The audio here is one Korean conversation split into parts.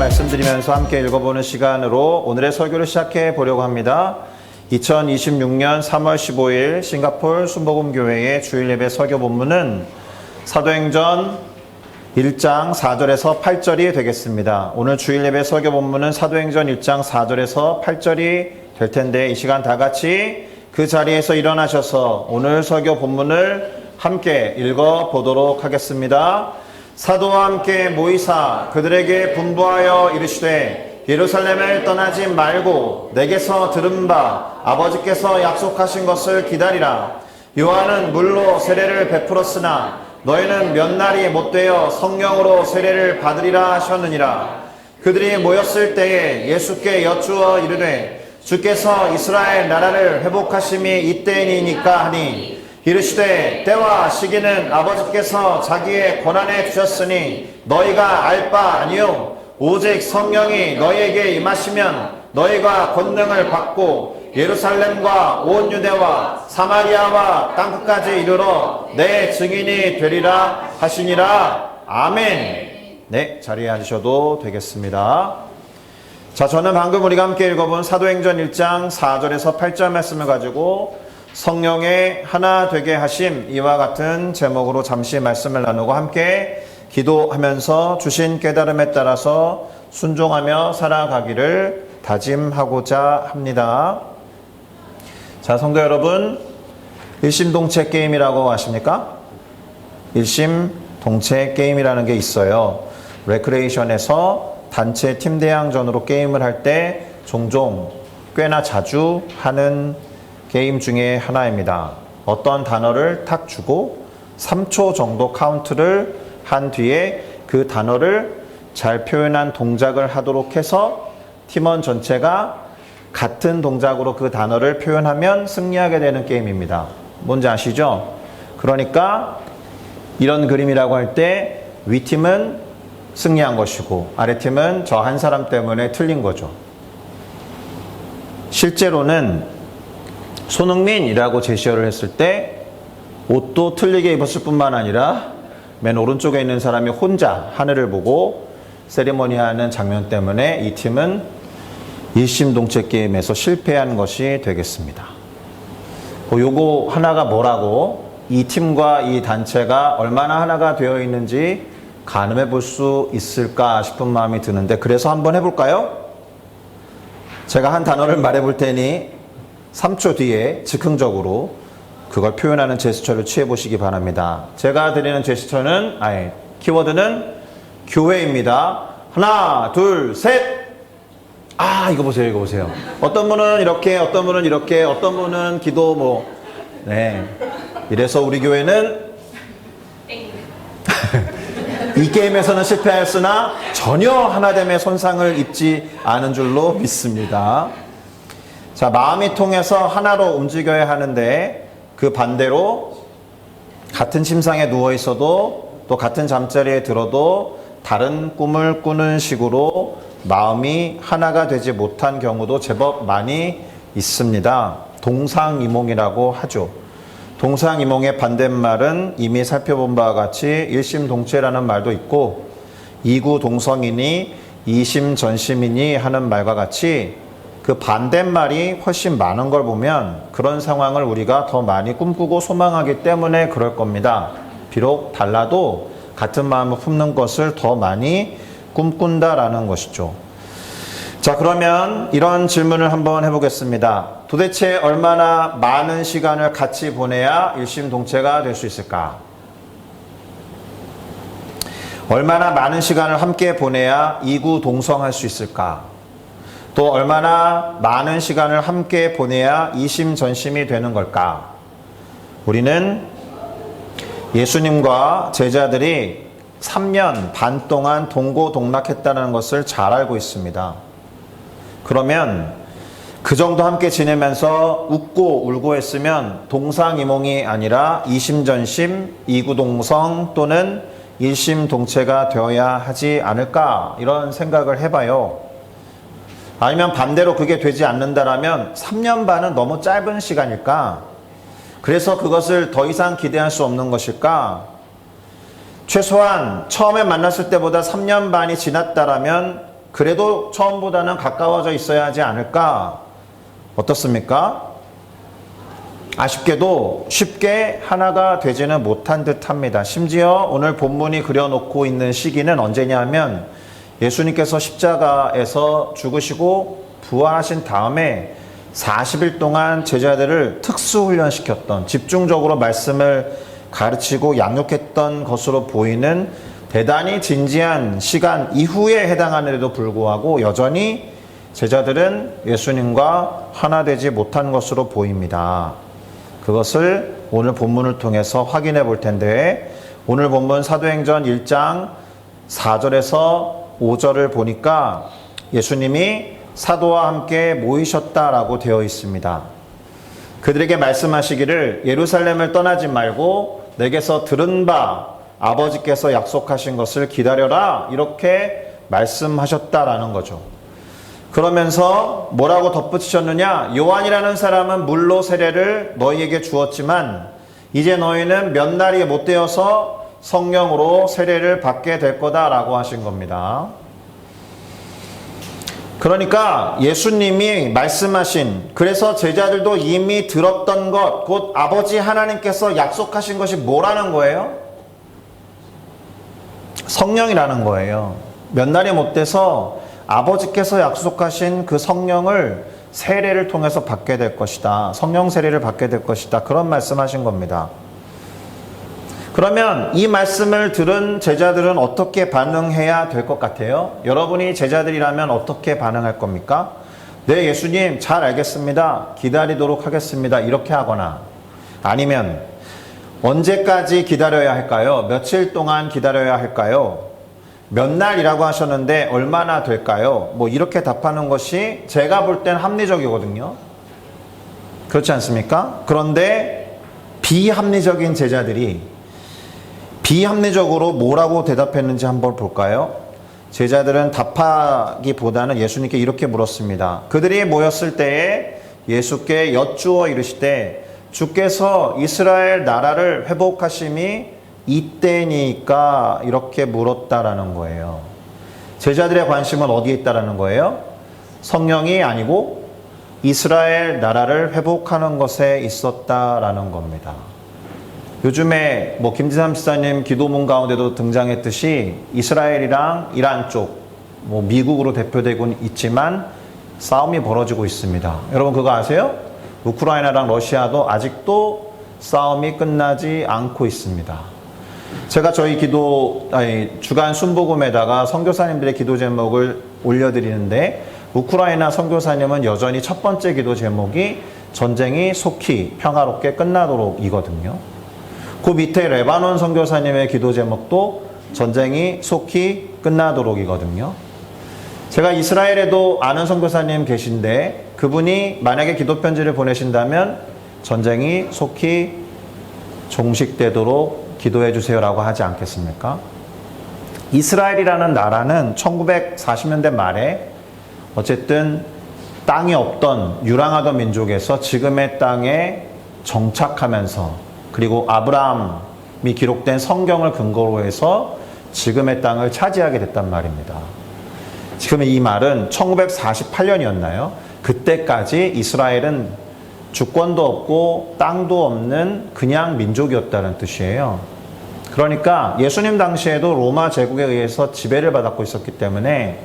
말씀드리면서 함께 읽어보는 시간으로 오늘의 설교를 시작해 보려고 합니다. 2026년 3월 15일 싱가포르 순복음교회의 주일 예배 설교 본문은 사도행전 1장 4절에서 8절이 되겠습니다. 오늘 주일 예배 설교 본문은 사도행전 1장 4절에서 8절이 될 텐데 이 시간 다 같이 그 자리에서 일어나셔서 오늘 설교 본문을 함께 읽어 보도록 하겠습니다. 사도와 함께 모이사 그들에게 분부하여 이르시되 예루살렘을 떠나지 말고 내게서 들은 바 아버지께서 약속하신 것을 기다리라. 요한은 물로 세례를 베풀었으나 너희는 몇 날이 못되어 성령으로 세례를 받으리라 하셨느니라. 그들이 모였을 때에 예수께 여쭈어 이르되 주께서 이스라엘 나라를 회복하심이 이때이니까 하니 이르시되 때와 시기는 아버지께서 자기의 권한에 주셨으니 너희가 알 바 아니요 오직 성령이 너희에게 임하시면 너희가 권능을 받고 예루살렘과 온 유대와 사마리아와 땅끝까지 이르러 내 증인이 되리라 하시니라. 아멘. 네, 자리에 앉으셔도 되겠습니다. 자, 저는 방금 우리가 함께 읽어본 사도행전 1장 4절에서 8절 말씀을 가지고 성령의 하나 되게 하심 이와 같은 제목으로 잠시 말씀을 나누고 함께 기도하면서 주신 깨달음에 따라서 순종하며 살아가기를 다짐하고자 합니다. 자, 성도 여러분, 일심동체 게임이라고 아십니까? 일심동체 게임이라는 게 있어요. 레크레이션에서 단체 팀 대항전으로 게임을 할 때 종종 꽤나 자주 하는 게임 중에 하나입니다. 어떤 단어를 탁 주고 3초 정도 카운트를 한 뒤에 그 단어를 잘 표현한 동작을 하도록 해서 팀원 전체가 같은 동작으로 그 단어를 표현하면 승리하게 되는 게임입니다. 뭔지 아시죠? 그러니까 이런 그림이라고 할 때 위팀은 승리한 것이고 아래팀은 저 한 사람 때문에 틀린 거죠. 실제로는 손흥민이라고 제시어를 했을 때 옷도 틀리게 입었을 뿐만 아니라 맨 오른쪽에 있는 사람이 혼자 하늘을 보고 세리머니하는 장면 때문에 이 팀은 일심동체 게임에서 실패한 것이 되겠습니다. 요거 하나가 뭐라고 이 팀과 이 단체가 얼마나 하나가 되어 있는지 가늠해 볼 수 있을까 싶은 마음이 드는데 그래서 한번 해볼까요? 제가 한 단어를 말해 볼 테니 3초 뒤에 즉흥적으로 그걸 표현하는 제스처를 취해 보시기 바랍니다. 제가 드리는 제스처는 키워드는 교회입니다. 하나, 둘, 셋. 이거 보세요, 이거 보세요. 어떤 분은 이렇게, 어떤 분은 이렇게, 어떤 분은 기도 네. 이래서 우리 교회는 이 게임에서는 실패하였으나 전혀 하나됨의 손상을 입지 않은 줄로 믿습니다. 자, 마음이 통해서 하나로 움직여야 하는데 그 반대로 같은 침상에 누워 있어도 또 같은 잠자리에 들어도 다른 꿈을 꾸는 식으로 마음이 하나가 되지 못한 경우도 제법 많이 있습니다. 동상이몽이라고 하죠. 동상이몽의 반대말은 이미 살펴본 바와 같이 일심동체라는 말도 있고 이구동성이니 이심전심이니 하는 말과 같이 그 반대말이 훨씬 많은 걸 보면 그런 상황을 우리가 더 많이 꿈꾸고 소망하기 때문에 그럴 겁니다. 비록 달라도 같은 마음을 품는 것을 더 많이 꿈꾼다라는 것이죠. 자, 그러면 이런 질문을 한번 해보겠습니다. 도대체 얼마나 많은 시간을 같이 보내야 일심동체가 될 수 있을까? 얼마나 많은 시간을 함께 보내야 이구동성할 수 있을까? 또 얼마나 많은 시간을 함께 보내야 이심전심이 되는 걸까? 우리는 예수님과 제자들이 3년 반 동안 동고동락했다는 것을 잘 알고 있습니다. 그러면 그 정도 함께 지내면서 웃고 울고 했으면 동상이몽이 아니라 이심전심, 이구동성 또는 일심동체가 되어야 하지 않을까 이런 생각을 해봐요. 아니면 반대로 그게 되지 않는다라면 3년 반은 너무 짧은 시간일까? 그래서 그것을 더 이상 기대할 수 없는 것일까? 최소한 처음에 만났을 때보다 3년 반이 지났다라면 그래도 처음보다는 가까워져 있어야 하지 않을까? 어떻습니까? 아쉽게도 쉽게 하나가 되지는 못한 듯합니다. 심지어 오늘 본문이 그려놓고 있는 시기는 언제냐면 예수님께서 십자가에서 죽으시고 부활하신 다음에 40일 동안 제자들을 특수훈련시켰던, 집중적으로 말씀을 가르치고 양육했던 것으로 보이는 대단히 진지한 시간 이후에 해당하는데도 불구하고 여전히 제자들은 예수님과 하나 되지 못한 것으로 보입니다. 그것을 오늘 본문을 통해서 확인해 볼 텐데, 오늘 본문 사도행전 1장 4절에서 5절을 보니까 예수님이 사도와 함께 모이셨다라고 되어 있습니다. 그들에게 말씀하시기를 예루살렘을 떠나지 말고 내게서 들은 바 아버지께서 약속하신 것을 기다려라, 이렇게 말씀하셨다라는 거죠. 그러면서 뭐라고 덧붙이셨느냐? 요한이라는 사람은 물로 세례를 너희에게 주었지만 이제 너희는 몇 날이 못 되어서 성령으로 세례를 받게 될 거다라고 하신 겁니다. 그러니까 예수님이 말씀하신, 그래서 제자들도 이미 들었던 것, 곧 아버지 하나님께서 약속하신 것이 뭐라는 거예요? 성령이라는 거예요. 몇 날이 못 돼서 아버지께서 약속하신 그 성령을 세례를 통해서 받게 될 것이다. 성령 세례를 받게 될 것이다. 그런 말씀하신 겁니다. 그러면 이 말씀을 들은 제자들은 어떻게 반응해야 될 것 같아요? 여러분이 제자들이라면 어떻게 반응할 겁니까? 네, 예수님 잘 알겠습니다. 기다리도록 하겠습니다. 이렇게 하거나, 아니면 언제까지 기다려야 할까요? 며칠 동안 기다려야 할까요? 몇 날이라고 하셨는데 얼마나 될까요? 뭐 이렇게 답하는 것이 제가 볼 땐 합리적이거든요. 그렇지 않습니까? 그런데 비합리적인 제자들이 비합리적으로 뭐라고 대답했는지 한번 볼까요? 제자들은 답하기보다는 예수님께 이렇게 물었습니다. 그들이 모였을 때에 예수께 여쭈어 이르시되 주께서 이스라엘 나라를 회복하심이 이때니까, 이렇게 물었다라는 거예요. 제자들의 관심은 어디에 있다라는 거예요? 성령이 아니고 이스라엘 나라를 회복하는 것에 있었다라는 겁니다. 요즘에 뭐 김지삼 지사님 기도문 가운데도 등장했듯이 이스라엘이랑 이란 쪽, 뭐 미국으로 대표되고 있지만 싸움이 벌어지고 있습니다. 여러분 그거 아세요? 우크라이나랑 러시아도 아직도 싸움이 끝나지 않고 있습니다. 제가 저희 주간 순복음에다가 선교사님들의 기도 제목을 올려드리는데, 우크라이나 선교사님은 여전히 첫 번째 기도 제목이 전쟁이 속히 평화롭게 끝나도록 이거든요. 그 밑에 레바논 선교사님의 기도 제목도 전쟁이 속히 끝나도록 이거든요. 제가 이스라엘에도 아는 선교사님 계신데 그분이 만약에 기도 편지를 보내신다면 전쟁이 속히 종식되도록 기도해 주세요라고 하지 않겠습니까? 이스라엘이라는 나라는 1940년대 말에 어쨌든 땅이 없던 유랑하던 민족에서 지금의 땅에 정착하면서, 그리고 아브라함이 기록된 성경을 근거로 해서 지금의 땅을 차지하게 됐단 말입니다. 지금 이 말은 1948년이었나요? 그때까지 이스라엘은 주권도 없고 땅도 없는 그냥 민족이었다는 뜻이에요. 그러니까 예수님 당시에도 로마 제국에 의해서 지배를 받았고 있었기 때문에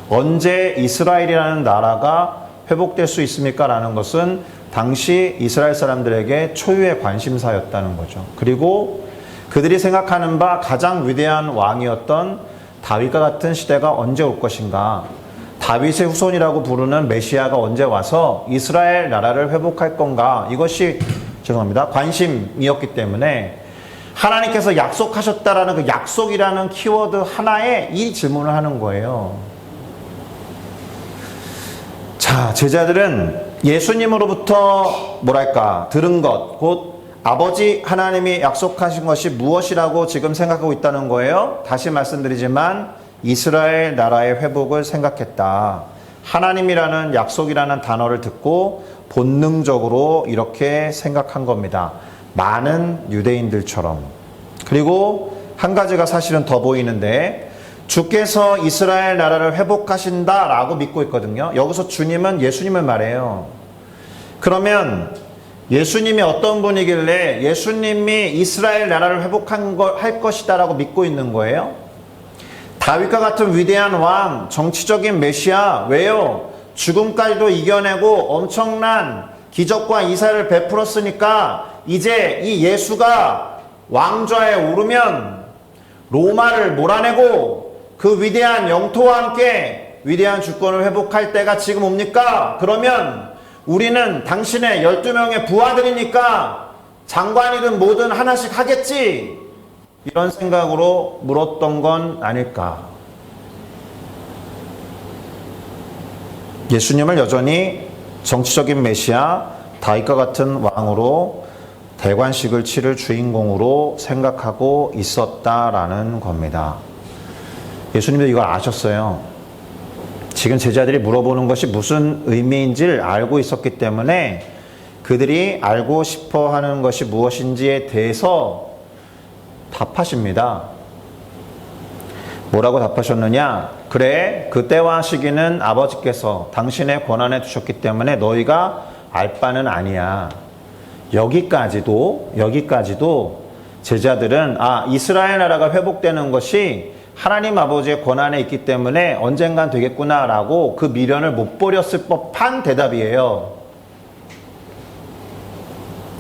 언제 이스라엘이라는 나라가 회복될 수 있습니까? 라는 것은 당시 이스라엘 사람들에게 초유의 관심사였다는 거죠. 그리고 그들이 생각하는 바 가장 위대한 왕이었던 다윗과 같은 시대가 언제 올 것인가, 다윗의 후손이라고 부르는 메시아가 언제 와서 이스라엘 나라를 회복할 건가, 이것이 관심이었기 때문에 하나님께서 약속하셨다라는 그 약속이라는 키워드 하나에 이 질문을 하는 거예요. 자, 제자들은 예수님으로부터 들은 것, 곧 아버지 하나님이 약속하신 것이 무엇이라고 지금 생각하고 있다는 거예요. 다시 말씀드리지만 이스라엘 나라의 회복을 생각했다. 하나님이라는 약속이라는 단어를 듣고 본능적으로 이렇게 생각한 겁니다. 많은 유대인들처럼. 그리고 한 가지가 사실은 더 보이는데, 주께서 이스라엘 나라를 회복하신다라고 믿고 있거든요. 여기서 주님은 예수님을 말해요. 그러면 예수님이 어떤 분이길래 예수님이 이스라엘 나라를 할 것이다라고 믿고 있는 거예요? 다윗과 같은 위대한 왕, 정치적인 메시아, 왜요? 죽음까지도 이겨내고 엄청난 기적과 이사를 베풀었으니까 이제 이 예수가 왕좌에 오르면 로마를 몰아내고 그 위대한 영토와 함께 위대한 주권을 회복할 때가 지금 옵니까? 그러면 우리는 당신의 12명의 부하들이니까 장관이든 뭐든 하나씩 하겠지, 이런 생각으로 물었던 건 아닐까. 예수님을 여전히 정치적인 메시아, 다윗과 같은 왕으로 대관식을 치를 주인공으로 생각하고 있었다라는 겁니다. 예수님도 이걸 아셨어요. 지금 제자들이 물어보는 것이 무슨 의미인지를 알고 있었기 때문에 그들이 알고 싶어 하는 것이 무엇인지에 대해서 답하십니다. 뭐라고 답하셨느냐? 그래, 그 때와 시기는 아버지께서 당신의 권한에 두셨기 때문에 너희가 알 바는 아니야. 여기까지도 제자들은 이스라엘 나라가 회복되는 것이 하나님 아버지의 권한에 있기 때문에 언젠간 되겠구나라고 그 미련을 못 버렸을 법한 대답이에요.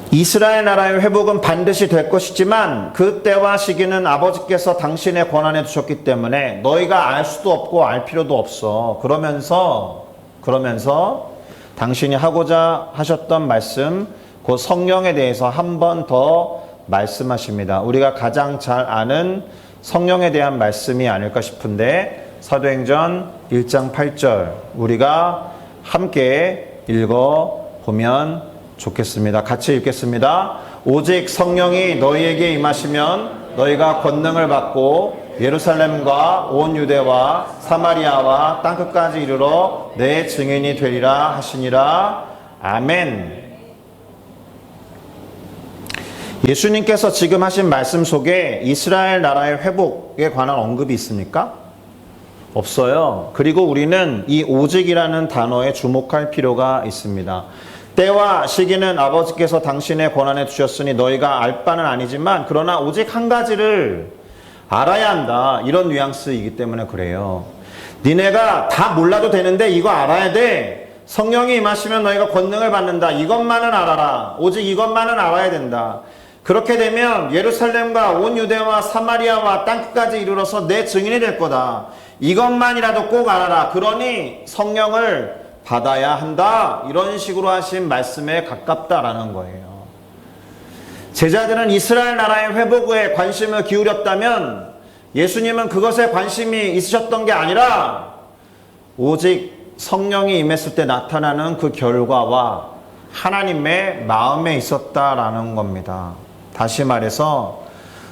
이스라엘 나라의 회복은 반드시 될 것이지만 그 때와 시기는 아버지께서 당신의 권한에 두셨기 때문에 너희가 알 수도 없고 알 필요도 없어. 그러면서 당신이 하고자 하셨던 말씀, 그 성령에 대해서 한 번 더 말씀하십니다. 우리가 가장 잘 아는 성령에 대한 말씀이 아닐까 싶은데 사도행전 1장 8절 우리가 함께 읽어보면 좋겠습니다. 같이 읽겠습니다. 오직 성령이 너희에게 임하시면 너희가 권능을 받고 예루살렘과 온 유대와 사마리아와 땅끝까지 이르러 내 증인이 되리라 하시니라. 아멘. 예수님께서 지금 하신 말씀 속에 이스라엘 나라의 회복에 관한 언급이 있습니까? 없어요. 그리고 우리는 이 오직이라는 단어에 주목할 필요가 있습니다. 때와 시기는 아버지께서 당신의 권한에 두셨으니 너희가 알 바는 아니지만 그러나 오직 한 가지를 알아야 한다, 이런 뉘앙스이기 때문에 그래요. 니네가 다 몰라도 되는데 이거 알아야 돼. 성령이 임하시면 너희가 권능을 받는다. 이것만은 알아라. 오직 이것만은 알아야 된다. 그렇게 되면 예루살렘과 온 유대와 사마리아와 땅끝까지 이르러서 내 증인이 될 거다. 이것만이라도 꼭 알아라. 그러니 성령을 받아야 한다. 이런 식으로 하신 말씀에 가깝다라는 거예요. 제자들은 이스라엘 나라의 회복에 관심을 기울였다면 예수님은 그것에 관심이 있으셨던 게 아니라 오직 성령이 임했을 때 나타나는 그 결과와 하나님의 마음에 있었다라는 겁니다. 다시 말해서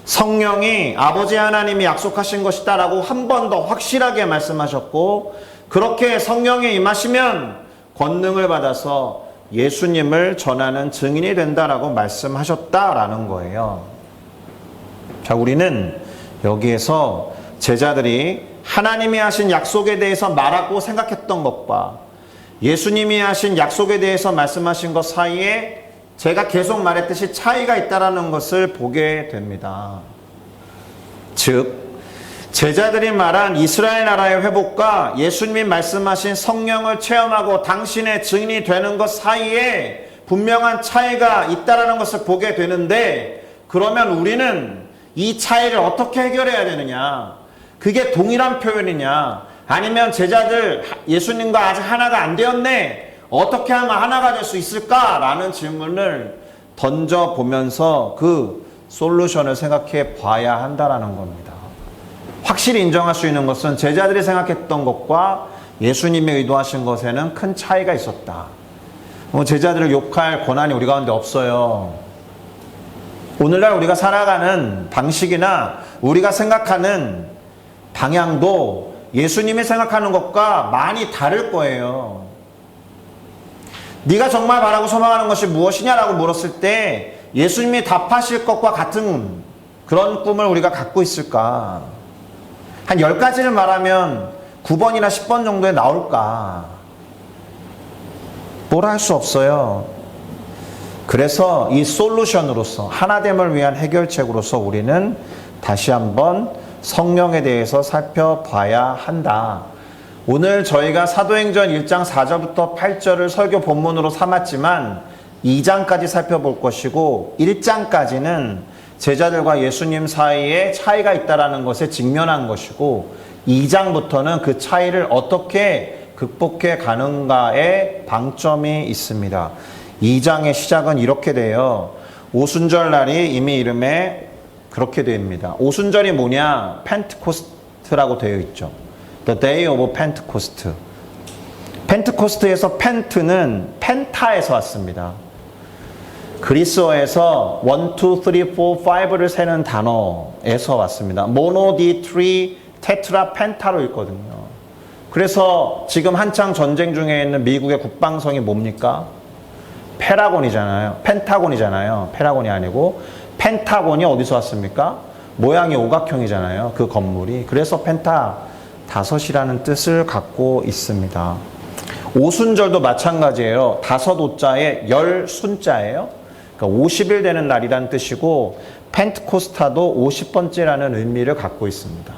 성령이 아버지 하나님이 약속하신 것이다 라고 한 번 더 확실하게 말씀하셨고, 그렇게 성령이 임하시면 권능을 받아서 예수님을 전하는 증인이 된다라고 말씀하셨다라는 거예요. 자, 우리는 여기에서 제자들이 하나님이 하신 약속에 대해서 말하고 생각했던 것과 예수님이 하신 약속에 대해서 말씀하신 것 사이에 제가 계속 말했듯이 차이가 있다는 것을 보게 됩니다. 즉, 제자들이 말한 이스라엘 나라의 회복과 예수님이 말씀하신 성령을 체험하고 당신의 증인이 되는 것 사이에 분명한 차이가 있다는 것을 보게 되는데, 그러면 우리는 이 차이를 어떻게 해결해야 되느냐? 그게 동일한 표현이냐? 아니면 제자들 예수님과 아직 하나가 안 되었네, 어떻게 하면 하나가 될 수 있을까라는 질문을 던져보면서 그 솔루션을 생각해 봐야 한다는 겁니다. 확실히 인정할 수 있는 것은 제자들이 생각했던 것과 예수님이 의도하신 것에는 큰 차이가 있었다. 제자들을 욕할 권한이 우리 가운데 없어요. 오늘날 우리가 살아가는 방식이나 우리가 생각하는 방향도 예수님이 생각하는 것과 많이 다를 거예요. 네가 정말 바라고 소망하는 것이 무엇이냐라고 물었을 때 예수님이 답하실 것과 같은 그런 꿈을 우리가 갖고 있을까? 한 10가지를 말하면 9번이나 10번 정도에 나올까? 뭐라 할 수 없어요. 그래서 이 솔루션으로서, 하나됨을 위한 해결책으로서 우리는 다시 한번 성령에 대해서 살펴봐야 한다. 오늘 저희가 사도행전 1장 4절부터 8절을 설교 본문으로 삼았지만 2장까지 살펴볼 것이고 1장까지는 제자들과 예수님 사이에 차이가 있다는 것에 직면한 것이고 2장부터는 그 차이를 어떻게 극복해 가는가에 방점이 있습니다. 2장의 시작은 이렇게 돼요. 오순절 날이 이미 이름에 그렇게 됩니다. 오순절이 뭐냐? 펜트코스트라고 되어 있죠. The Day of Pentecost. 펜트코스트에서 펜트는 펜타에서 왔습니다. 그리스어에서 1, 2, 3, 4, 5를 세는 단어에서 왔습니다. 모노, 디, 트리, 테트라, 펜타로 있거든요. 그래서 지금 한창 전쟁 중에 있는 미국의 국방성이 뭡니까? 페라곤이잖아요. 펜타곤이잖아요. 페라곤이 아니고 펜타곤이 어디서 왔습니까? 모양이 오각형이잖아요. 그 건물이. 그래서 펜타, 다섯이라는 뜻을 갖고 있습니다. 오순절도 마찬가지예요. 다섯 오자에 열 순자예요. 그러니까 50일 되는 날이라는 뜻이고 펜트코스타도 50번째라는 의미를 갖고 있습니다.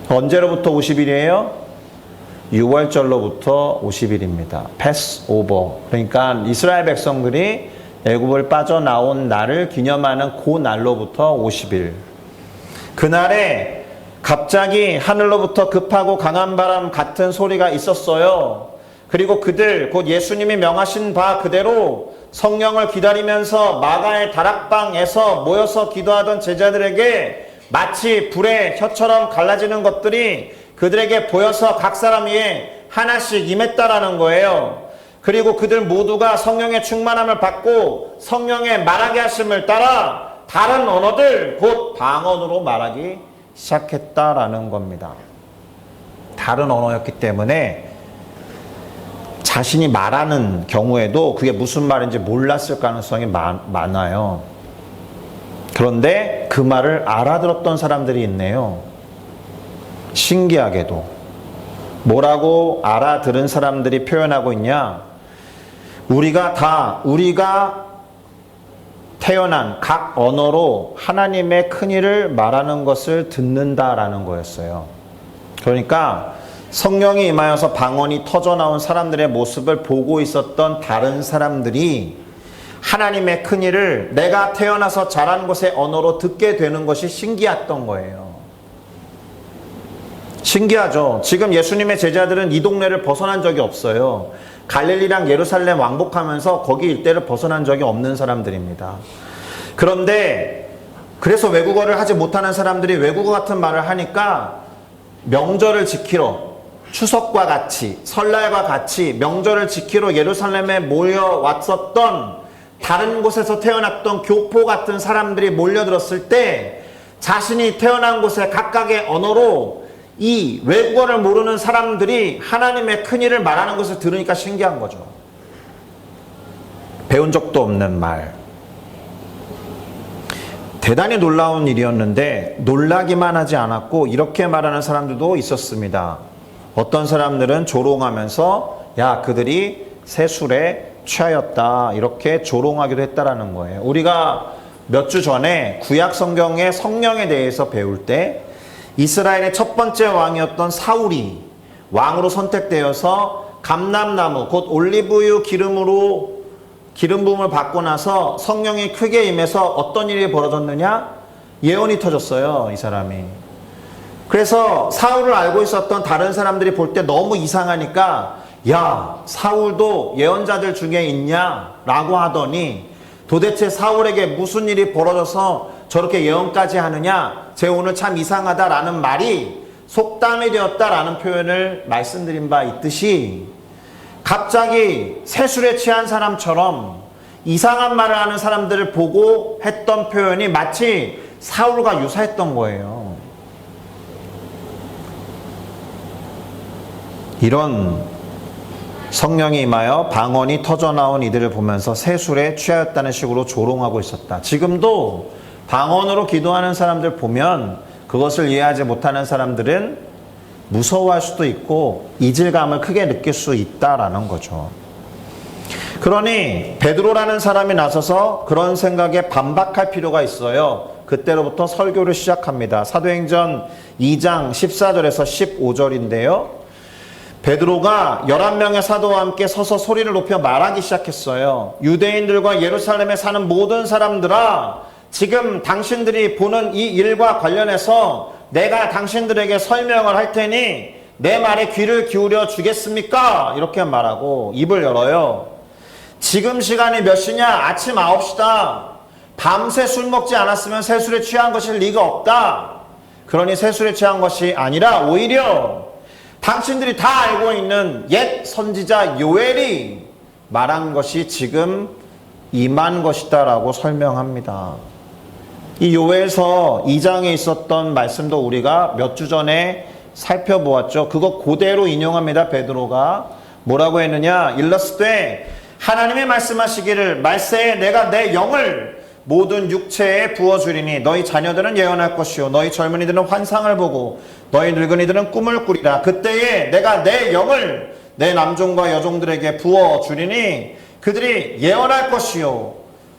언제로부터 50일이에요? 6월절로부터 50일입니다. 패스오버. 그러니까 이스라엘 백성들이 애굽을 빠져나온 날을 기념하는 그 날로부터 50일. 그날에 갑자기 하늘로부터 급하고 강한 바람 같은 소리가 있었어요. 그리고 그들 곧 예수님이 명하신 바 그대로 성령을 기다리면서 마가의 다락방에서 모여서 기도하던 제자들에게 마치 불의 혀처럼 갈라지는 것들이 그들에게 보여서 각 사람 위에 하나씩 임했다라는 거예요. 그리고 그들 모두가 성령의 충만함을 받고 성령의 말하게 하심을 따라 다른 언어들 곧 방언으로 말하기 시작했다라는 겁니다. 다른 언어였기 때문에 자신이 말하는 경우에도 그게 무슨 말인지 몰랐을 가능성이 많아요. 그런데 그 말을 알아들었던 사람들이 있네요. 신기하게도. 뭐라고 알아들은 사람들이 표현하고 있냐? 우리가 태어난 각 언어로 하나님의 큰일을 말하는 것을 듣는다라는 거였어요. 그러니까 성령이 임하여서 방언이 터져나온 사람들의 모습을 보고 있었던 다른 사람들이 하나님의 큰일을 내가 태어나서 자란 곳의 언어로 듣게 되는 것이 신기했던 거예요. 신기하죠. 지금 예수님의 제자들은 이 동네를 벗어난 적이 없어요. 갈릴리랑 예루살렘 왕복하면서 거기 일대를 벗어난 적이 없는 사람들입니다. 그런데 그래서 외국어를 하지 못하는 사람들이 외국어 같은 말을 하니까 명절을 지키러, 추석과 같이, 설날과 같이 명절을 지키러 예루살렘에 모여왔었던 다른 곳에서 태어났던 교포 같은 사람들이 몰려들었을 때 자신이 태어난 곳의 각각의 언어로 이 외국어를 모르는 사람들이 하나님의 큰일을 말하는 것을 들으니까 신기한 거죠. 배운 적도 없는 말. 대단히 놀라운 일이었는데 놀라기만 하지 않았고 이렇게 말하는 사람들도 있었습니다. 어떤 사람들은 조롱하면서 야, 그들이 새술에 취하였다, 이렇게 조롱하기도 했다라는 거예요. 우리가 몇 주 전에 구약 성경의 성령에 대해서 배울 때 이스라엘의 첫 번째 왕이었던 사울이 왕으로 선택되어서 감람나무 곧 올리브유 기름 부음을 받고 나서 성령이 크게 임해서 어떤 일이 벌어졌느냐? 예언이 터졌어요, 이 사람이. 그래서 사울을 알고 있었던 다른 사람들이 볼 때 너무 이상하니까 야, 사울도 예언자들 중에 있냐? 라고 하더니 도대체 사울에게 무슨 일이 벌어져서 저렇게 예언까지 하느냐? 쟤 오늘 참 이상하다라는 말이 속담이 되었다라는 표현을 말씀드린 바 있듯이 갑자기 새술에 취한 사람처럼 이상한 말을 하는 사람들을 보고 했던 표현이 마치 사울과 유사했던 거예요. 이런 성령이 임하여 방언이 터져나온 이들을 보면서 새술에 취하였다는 식으로 조롱하고 있었다. 지금도 방언으로 기도하는 사람들 보면 그것을 이해하지 못하는 사람들은 무서워할 수도 있고 이질감을 크게 느낄 수 있다라는 거죠. 그러니 베드로라는 사람이 나서서 그런 생각에 반박할 필요가 있어요. 그때로부터 설교를 시작합니다. 사도행전 2장 14절에서 15절인데요. 베드로가 11명의 사도와 함께 서서 소리를 높여 말하기 시작했어요. 유대인들과 예루살렘에 사는 모든 사람들아, 지금 당신들이 보는 이 일과 관련해서 내가 당신들에게 설명을 할 테니 내 말에 귀를 기울여 주겠습니까? 이렇게 말하고 입을 열어요. 지금 시간이 몇 시냐? 아침 9시다. 밤새 술 먹지 않았으면 새술에 취한 것일 리가 없다. 그러니 새술에 취한 것이 아니라 오히려 당신들이 다 알고 있는 옛 선지자 요엘이 말한 것이 지금 임한 것이다 라고 설명합니다. 이 요엘서 2장에 있었던 말씀도 우리가 몇 주 전에 살펴보았죠. 그거 그대로 인용합니다. 베드로가 뭐라고 했느냐? 일러스되 하나님이 말씀하시기를 말세에 내가 내 영을 모든 육체에 부어주리니 너희 자녀들은 예언할 것이요 너희 젊은이들은 환상을 보고 너희 늙은이들은 꿈을 꾸리라. 그때에 내가 내 영을 내 남종과 여종들에게 부어주리니 그들이 예언할 것이요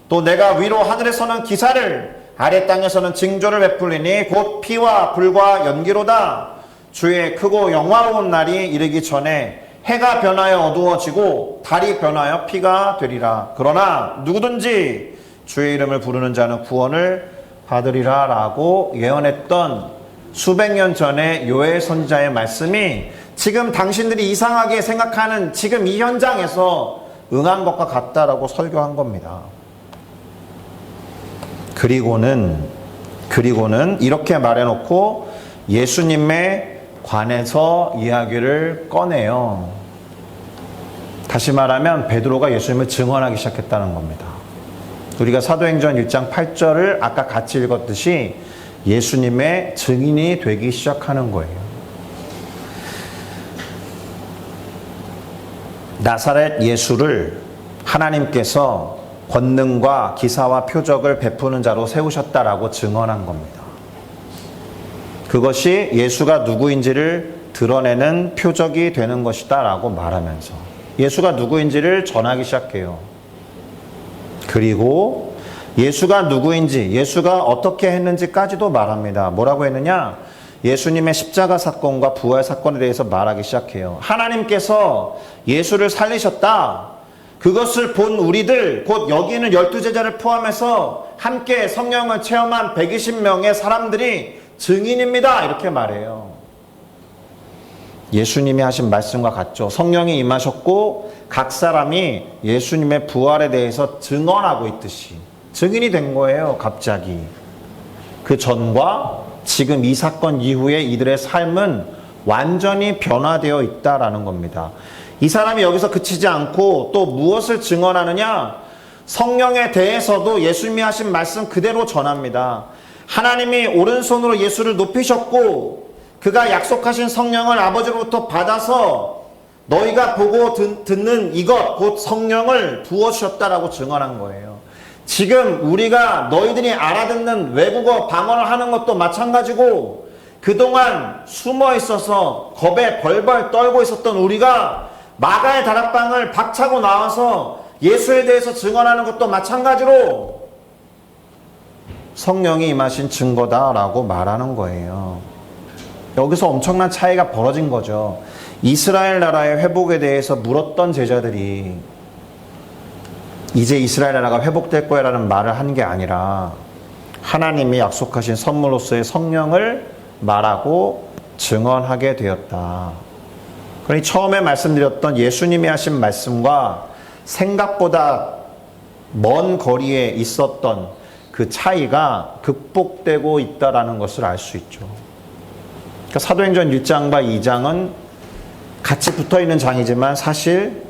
또 내가 위로 하늘에서는 기사를 아래 땅에서는 징조를 베풀리니 곧 피와 불과 연기로다. 주의 크고 영화로운 날이 이르기 전에 해가 변하여 어두워지고 달이 변하여 피가 되리라. 그러나 누구든지 주의 이름을 부르는 자는 구원을 받으리라 라고 예언했던 수백 년 전의 요엘 선지자의 말씀이 지금 당신들이 이상하게 생각하는 지금 이 현장에서 응한 것과 같다라고 설교한 겁니다. 그리고는 이렇게 말해놓고 예수님에 관해서 이야기를 꺼내요. 다시 말하면 베드로가 예수님을 증언하기 시작했다는 겁니다. 우리가 사도행전 1장 8절을 아까 같이 읽었듯이 예수님의 증인이 되기 시작하는 거예요. 나사렛 예수를 하나님께서 권능과 기사와 표적을 베푸는 자로 세우셨다라고 증언한 겁니다. 그것이 예수가 누구인지를 드러내는 표적이 되는 것이다 라고 말하면서 예수가 누구인지를 전하기 시작해요. 그리고 예수가 누구인지, 예수가 어떻게 했는지까지도 말합니다. 뭐라고 했느냐? 예수님의 십자가 사건과 부활 사건에 대해서 말하기 시작해요. 하나님께서 예수를 살리셨다. 그것을 본 우리들, 곧 여기 있는 12제자를 포함해서 함께 성령을 체험한 120명의 사람들이 증인입니다. 이렇게 말해요. 예수님이 하신 말씀과 같죠. 성령이 임하셨고 각 사람이 예수님의 부활에 대해서 증언하고 있듯이 증인이 된 거예요. 갑자기. 그 전과 지금 이 사건 이후에 이들의 삶은 완전히 변화되어 있다라는 겁니다. 이 사람이 여기서 그치지 않고 또 무엇을 증언하느냐? 성령에 대해서도 예수님이 하신 말씀 그대로 전합니다. 하나님이 오른손으로 예수를 높이셨고 그가 약속하신 성령을 아버지로부터 받아서 너희가 보고 듣는 이것 곧 성령을 부어주셨다라고 증언한 거예요. 지금 우리가 너희들이 알아듣는 외국어 방언을 하는 것도 마찬가지고 그동안 숨어 있어서 겁에 벌벌 떨고 있었던 우리가 마가의 다락방을 박차고 나와서 예수에 대해서 증언하는 것도 마찬가지로 성령이 임하신 증거다라고 말하는 거예요. 여기서 엄청난 차이가 벌어진 거죠. 이스라엘 나라의 회복에 대해서 물었던 제자들이 이제 이스라엘 나라가 회복될 거야 라는 말을 한 게 아니라 하나님이 약속하신 선물로서의 성령을 말하고 증언하게 되었다. 그러니 처음에 말씀드렸던 예수님이 하신 말씀과 생각보다 먼 거리에 있었던 그 차이가 극복되고 있다는 것을 알 수 있죠. 그러니까 사도행전 1장과 2장은 같이 붙어있는 장이지만 사실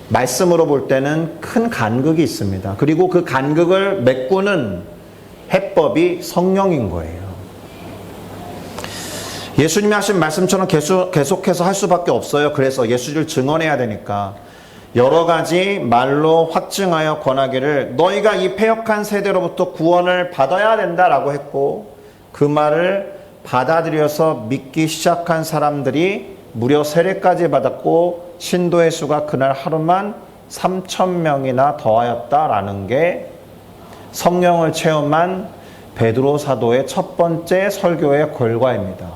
말씀으로 볼 때는 큰 간극이 있습니다. 그리고 그 간극을 메꾸는 해법이 성령인 거예요. 예수님이 하신 말씀처럼 계속해서 할 수밖에 없어요. 그래서 예수를 증언해야 되니까 여러 가지 말로 확증하여 권하기를 너희가 이 패역한 세대로부터 구원을 받아야 된다라고 했고 그 말을 받아들여서 믿기 시작한 사람들이 무려 세례까지 받았고 신도의 수가 그날 하루만 3,000명이나 더하였다라는 게 성령을 체험한 베드로 사도의 첫 번째 설교의 결과입니다.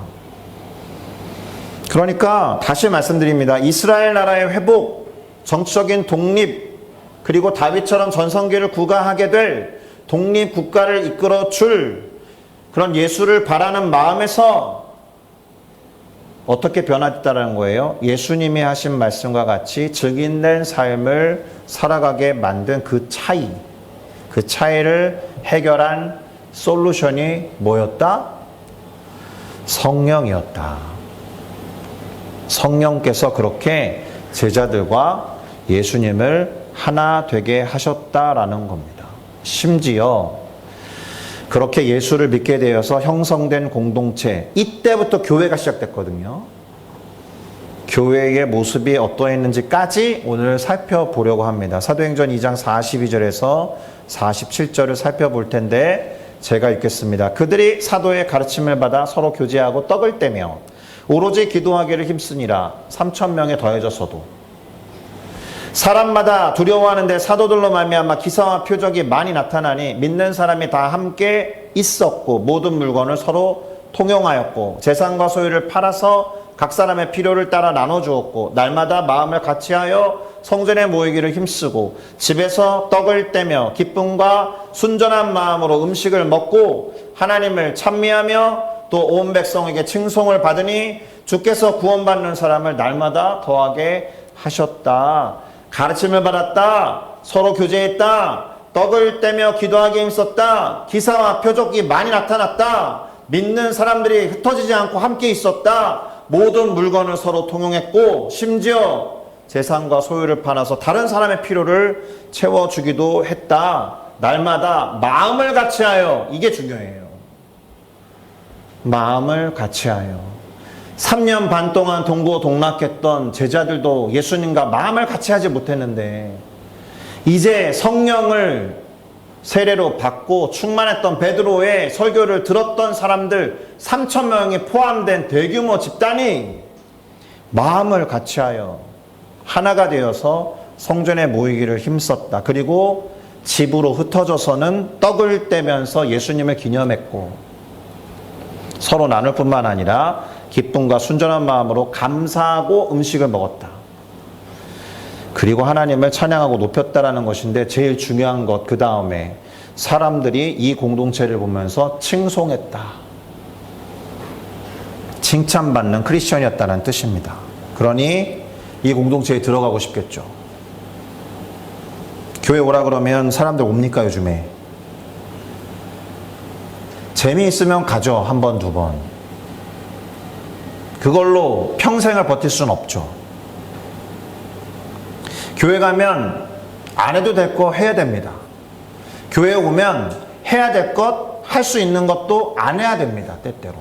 그러니까 다시 말씀드립니다. 이스라엘 나라의 회복, 정치적인 독립, 그리고 다윗처럼 전성기를 구가하게 될 독립국가를 이끌어줄 그런 예수를 바라는 마음에서 어떻게 변화됐다는 거예요? 예수님이 하신 말씀과 같이 증인된 삶을 살아가게 만든 그 차이를 해결한 솔루션이 뭐였다? 성령이었다. 성령께서 그렇게 제자들과 예수님을 하나 되게 하셨다라는 겁니다. 심지어 그렇게 예수를 믿게 되어서 형성된 공동체, 이때부터 교회가 시작됐거든요. 교회의 모습이 어떠했는지까지 오늘 살펴보려고 합니다. 사도행전 2장 42절에서 47절을 살펴볼 텐데 제가 읽겠습니다. 그들이 사도의 가르침을 받아 서로 교제하고 떡을 떼며 오로지 기도하기를 힘쓰니라. 3,000명에 더해졌어도 사람마다 두려워하는데 사도들로 말미암아 기사와 표적이 많이 나타나니 믿는 사람이 다 함께 있었고 모든 물건을 서로 통용하였고 재산과 소유를 팔아서 각 사람의 필요를 따라 나눠주었고 날마다 마음을 같이하여 성전에 모이기를 힘쓰고 집에서 떡을 떼며 기쁨과 순전한 마음으로 음식을 먹고 하나님을 찬미하며 또 온 백성에게 칭송을 받으니 주께서 구원받는 사람을 날마다 더하게 하셨다. 가르침을 받았다. 서로 교제했다. 떡을 떼며 기도하기에 힘썼다. 기사와 표적이 많이 나타났다. 믿는 사람들이 흩어지지 않고 함께 있었다. 모든 물건을 서로 통용했고 심지어 재산과 소유를 팔아서 다른 사람의 필요를 채워주기도 했다. 날마다 마음을 같이하여, 이게 중요해요. 마음을 같이하여. 3년 반 동안 동고동락했던 제자들도 예수님과 마음을 같이하지 못했는데 이제 성령을 세례로 받고 충만했던 베드로의 설교를 들었던 사람들 3,000명이 포함된 대규모 집단이 마음을 같이하여 하나가 되어서 성전에 모이기를 힘썼다. 그리고 집으로 흩어져서는 떡을 떼면서 예수님을 기념했고 서로 나눌 뿐만 아니라 기쁨과 순전한 마음으로 감사하고 음식을 먹었다. 그리고 하나님을 찬양하고 높였다라는 것인데 제일 중요한 것, 그 다음에 사람들이 이 공동체를 보면서 칭송했다. 칭찬받는 크리스천이었다는 뜻입니다. 그러니 이 공동체에 들어가고 싶겠죠. 교회 오라 그러면 사람들 옵니까 요즘에? 재미있으면 가죠. 한 번, 두 번. 그걸로 평생을 버틸 수는 없죠. 교회 가면 안 해도 될 거 해야 됩니다. 교회에 오면 해야 될 것, 할 수 있는 것도 안 해야 됩니다. 때때로.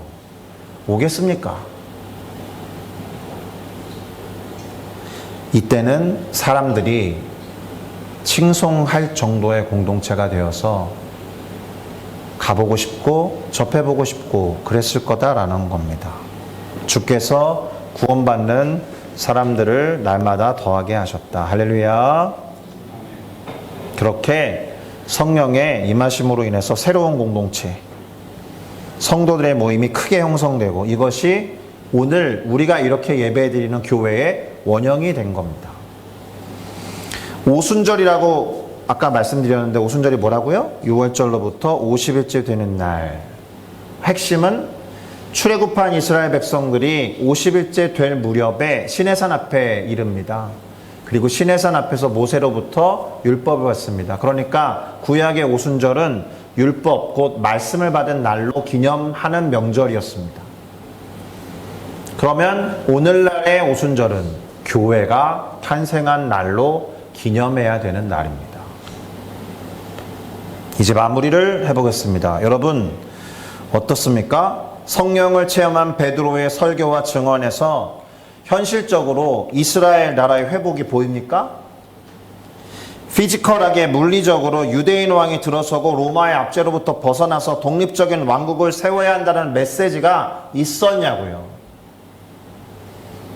오겠습니까? 이때는 사람들이 칭송할 정도의 공동체가 되어서 가보고 싶고 접해보고 싶고 그랬을 거다라는 겁니다. 주께서 구원받는 사람들을 날마다 더하게 하셨다. 할렐루야. 그렇게 성령의 임하심으로 인해서 새로운 공동체, 성도들의 모임이 크게 형성되고 이것이 오늘 우리가 이렇게 예배드리는 교회의 원형이 된 겁니다. 오순절이라고 아까 말씀드렸는데 오순절이 뭐라고요? 6월절로부터 50일째 되는 날. 핵심은 출애굽한 이스라엘 백성들이 50일째 될 무렵에 시내산 앞에 이릅니다. 그리고 시내산 앞에서 모세로부터 율법을 받습니다. 그러니까 구약의 오순절은 율법, 곧 말씀을 받은 날로 기념하는 명절이었습니다. 그러면 오늘날의 오순절은 교회가 탄생한 날로 기념해야 되는 날입니다. 이제 마무리를 해보겠습니다. 여러분 어떻습니까? 성령을 체험한 베드로의 설교와 증언에서 현실적으로 이스라엘 나라의 회복이 보입니까? 피지컬하게 물리적으로 유대인 왕이 들어서고 로마의 압제로부터 벗어나서 독립적인 왕국을 세워야 한다는 메시지가 있었냐고요.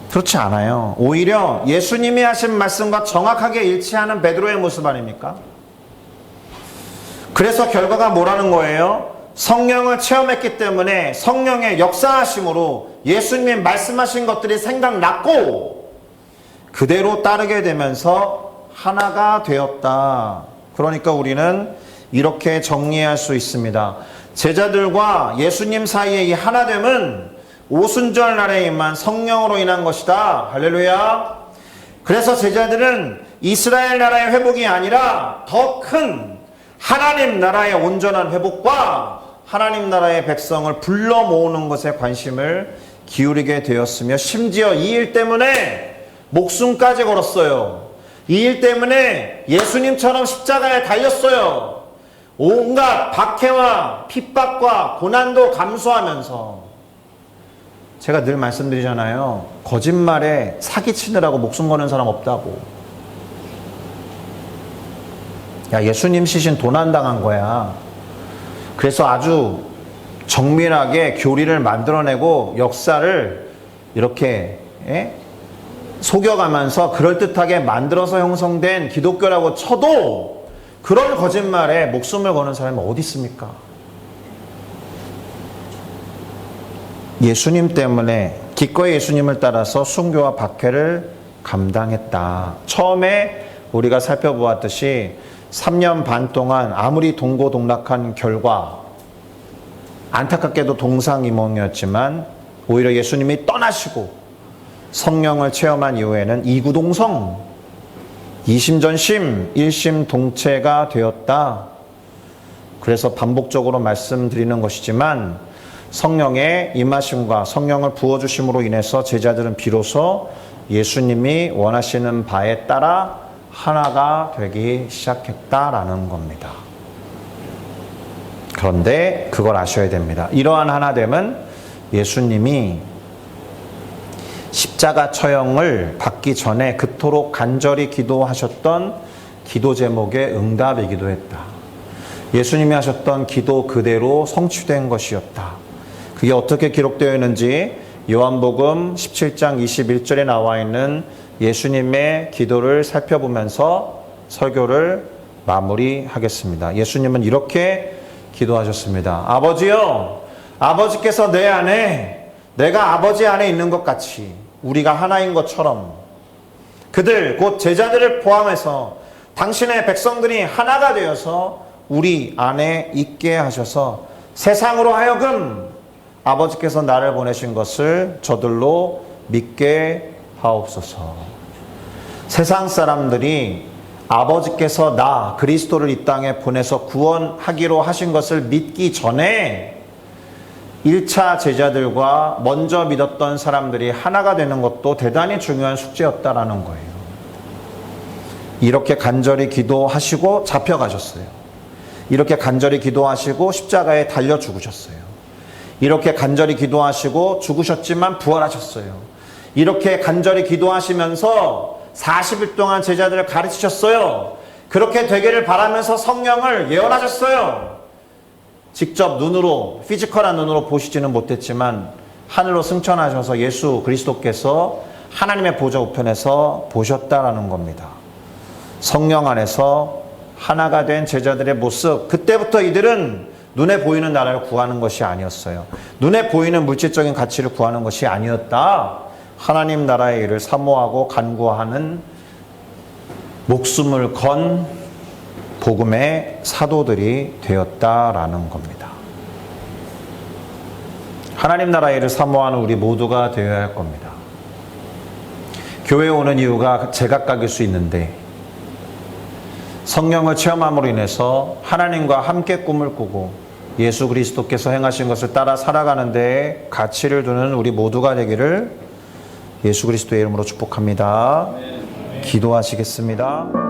그렇지 않아요. 오히려 예수님이 하신 말씀과 정확하게 일치하는 베드로의 모습 아닙니까? 그래서 결과가 뭐라는 거예요? 성령을 체험했기 때문에 성령의 역사하심으로 예수님이 말씀하신 것들이 생각났고 그대로 따르게 되면서 하나가 되었다. 그러니까 우리는 이렇게 정리할 수 있습니다. 제자들과 예수님 사이의 이 하나됨은 오순절 날에 임한 성령으로 인한 것이다. 할렐루야. 그래서 제자들은 이스라엘 나라의 회복이 아니라 더 큰 하나님 나라의 온전한 회복과 하나님 나라의 백성을 불러 모으는 것에 관심을 기울이게 되었으며 심지어 이 일 때문에 목숨까지 걸었어요. 이 일 때문에 예수님처럼 십자가에 달렸어요. 온갖 박해와 핍박과 고난도 감수하면서. 제가 늘 말씀드리잖아요. 거짓말에 사기치느라고 목숨 거는 사람 없다고. 야, 예수님 시신 도난당한 거야. 그래서 아주 정밀하게 교리를 만들어내고 역사를 이렇게 속여가면서 그럴듯하게 만들어서 형성된 기독교라고 쳐도 그런 거짓말에 목숨을 거는 사람이 어디 있습니까? 예수님 때문에 기꺼이 예수님을 따라서 순교와 박해를 감당했다. 처음에 우리가 살펴보았듯이 3년 반 동안 아무리 동고동락한 결과 안타깝게도 동상이몽이었지만 오히려 예수님이 떠나시고 성령을 체험한 이후에는 이구동성, 이심전심, 일심동체가 되었다. 그래서 반복적으로 말씀드리는 것이지만 성령의 임하심과 성령을 부어주심으로 인해서 제자들은 비로소 예수님이 원하시는 바에 따라 하나가 되기 시작했다라는 겁니다. 그런데 그걸 아셔야 됩니다. 이러한 하나됨은 예수님이 십자가 처형을 받기 전에 그토록 간절히 기도하셨던 기도 제목의 응답이기도 했다. 예수님이 하셨던 기도 그대로 성취된 것이었다. 그게 어떻게 기록되어 있는지 요한복음 17장 21절에 나와 있는 예수님의 기도를 살펴보면서 설교를 마무리하겠습니다. 예수님은 이렇게 기도하셨습니다. 아버지요, 아버지께서 내 안에, 내가 아버지 안에 있는 것 같이 우리가 하나인 것처럼 그들 곧 제자들을 포함해서 당신의 백성들이 하나가 되어서 우리 안에 있게 하셔서 세상으로 하여금 아버지께서 나를 보내신 것을 저들로 믿게 하옵소서. 세상 사람들이 아버지께서 나 그리스도를 이 땅에 보내서 구원하기로 하신 것을 믿기 전에 1차 제자들과 먼저 믿었던 사람들이 하나가 되는 것도 대단히 중요한 숙제였다라는 거예요. 이렇게 간절히 기도하시고 잡혀가셨어요. 이렇게 간절히 기도하시고 십자가에 달려 죽으셨어요. 이렇게 간절히 기도하시고 죽으셨지만 부활하셨어요. 이렇게 간절히 기도하시면서 40일 동안 제자들을 가르치셨어요. 그렇게 되기를 바라면서 성령을 예언하셨어요. 직접 눈으로, 피지컬한 눈으로 보시지는 못했지만 하늘로 승천하셔서 예수 그리스도께서 하나님의 보좌 우편에서 보셨다라는 겁니다. 성령 안에서 하나가 된 제자들의 모습, 그때부터 이들은 눈에 보이는 나라를 구하는 것이 아니었어요. 눈에 보이는 물질적인 가치를 구하는 것이 아니었다. 하나님 나라의 일을 사모하고 간구하는 목숨을 건 복음의 사도들이 되었다라는 겁니다. 하나님 나라의 일을 사모하는 우리 모두가 되어야 할 겁니다. 교회에 오는 이유가 제각각일 수 있는데 성령을 체험함으로 인해서 하나님과 함께 꿈을 꾸고 예수 그리스도께서 행하신 것을 따라 살아가는 데에 가치를 두는 우리 모두가 되기를 예수 그리스도의 이름으로 축복합니다. 기도하시겠습니다.